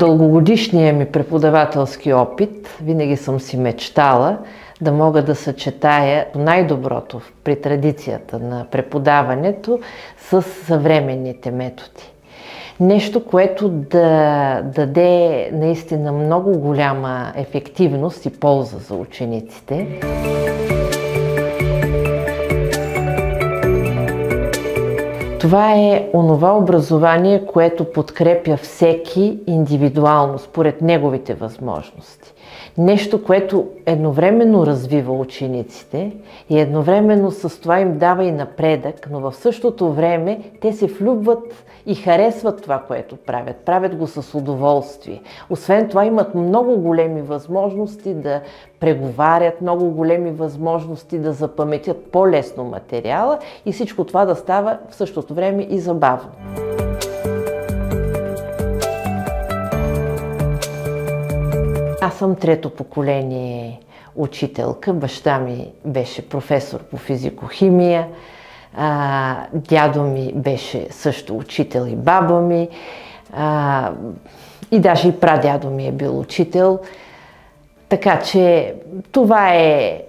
дългогодишния ми преподавателски опит винаги съм си мечтала да мога да съчетая най-доброто при традицията на преподаването с съвременните методи. Нещо, което да даде наистина много голяма ефективност и полза за учениците. Това е онова образование, което подкрепя всеки индивидуално, според неговите възможности. Нещо, което едновременно развива учениците и едновременно с това им дава и напредък, но в същото време те се влюбват и харесват това, което правят. Правят го с удоволствие. Освен това имат много големи възможности да преговарят, много големи възможности да запаметят по-лесно материала и всичко това да става в същото време и забавно. Аз съм трето поколение учителка. Баща ми беше професор по физико-химия, дядо ми беше също учител и баба ми, и даже и прадядо ми е бил учител. Така че това е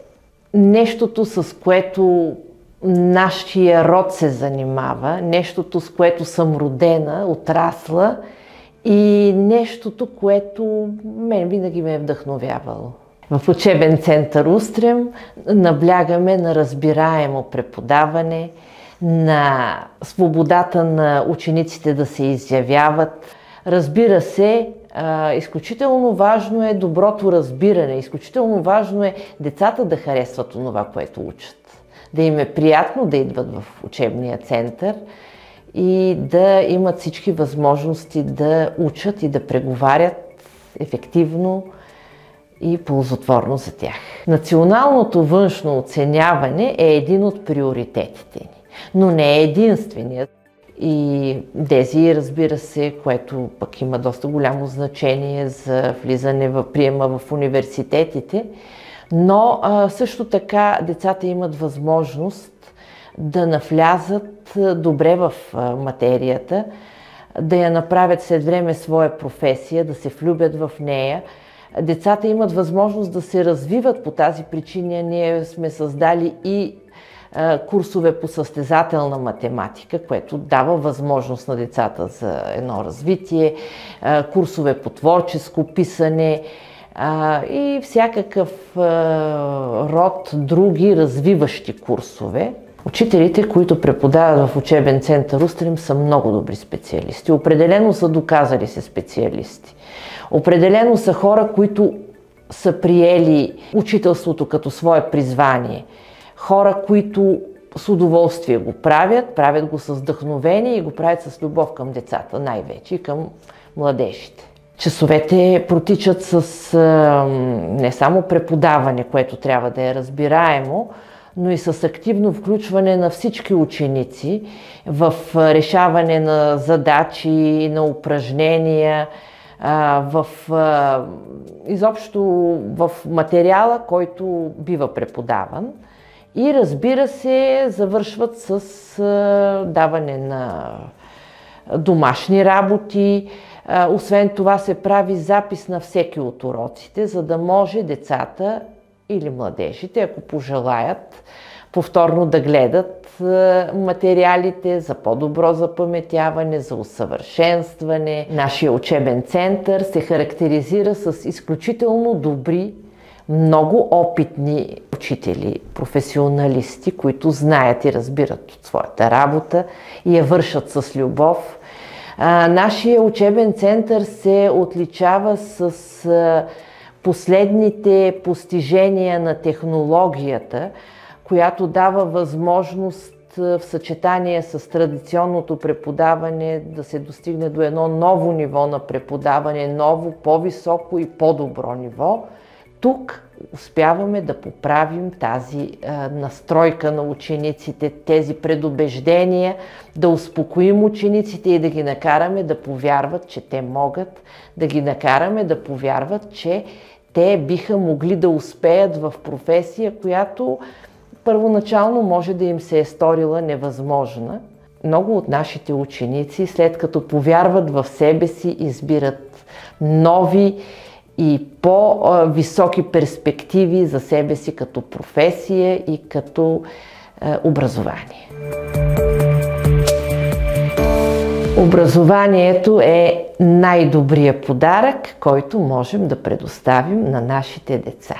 нещото, с което нашия род се занимава, нещото, с което съм родена, отрасла и нещото, което мен винаги ме е вдъхновявало. В учебен център Устрем наблягаме на разбираемо преподаване, на свободата на учениците да се изявяват. Разбира се, изключително важно е доброто разбиране, изключително важно е децата да харесват това, което учат. Да им е приятно да идват в учебния център и да имат всички възможности да учат и да преговарят ефективно и ползотворно за тях. Националното външно оценяване е един от приоритетите ни, но не е единственият. И тези, разбира се, което пък има доста голямо значение за влизане в приема в университетите, но също така децата имат възможност да навлязат добре в материята, да я направят след време своя професия, да се влюбят в нея. Децата имат възможност да се развиват по тази причина. Ние сме създали и курсове по състезателна математика, което дава възможност на децата за едно развитие, курсове по творческо писане и всякакъв род други развиващи курсове. Учителите, които преподават в учебен център Устрем, са много добри специалисти. Определено са доказали се специалисти. Определено са хора, които са приели учителството като свое призвание. Хора, които с удоволствие го правят го с вдъхновение и го правят с любов към децата, най-вече и към младежите. Часовете протичат с не само преподаване, което трябва да е разбираемо, но и с активно включване на всички ученици в решаване на задачи, на упражнения, изобщо в материала, който бива преподаван. И разбира се, завършват с даване на домашни работи. Освен това се прави запис на всеки от уроците, за да може децата или младежите, ако пожелаят, повторно да гледат материалите за по-добро запаметяване, за усъвършенстване. Нашия учебен център се характеризира с изключително добри, много опитни учители, професионалисти, които знаят и разбират от своята работа и я вършат с любов. Нашия учебен център се отличава с последните постижения на технологията, която дава възможност в съчетание с традиционното преподаване да се достигне до едно ново ниво на преподаване, ново, по-високо и по-добро ниво. Тук успяваме да поправим тази настройка на учениците, тези предубеждения, да успокоим учениците и да ги накараме да повярват, че те могат, да ги накараме да повярват, че те биха могли да успеят в професия, която първоначално може да им се е сторила невъзможна. много от нашите ученици, след като повярват в себе си, избират нови и по-високи перспективи за себе си като професия и като образование. Образованието е най-добрият подарък, който можем да предоставим на нашите деца.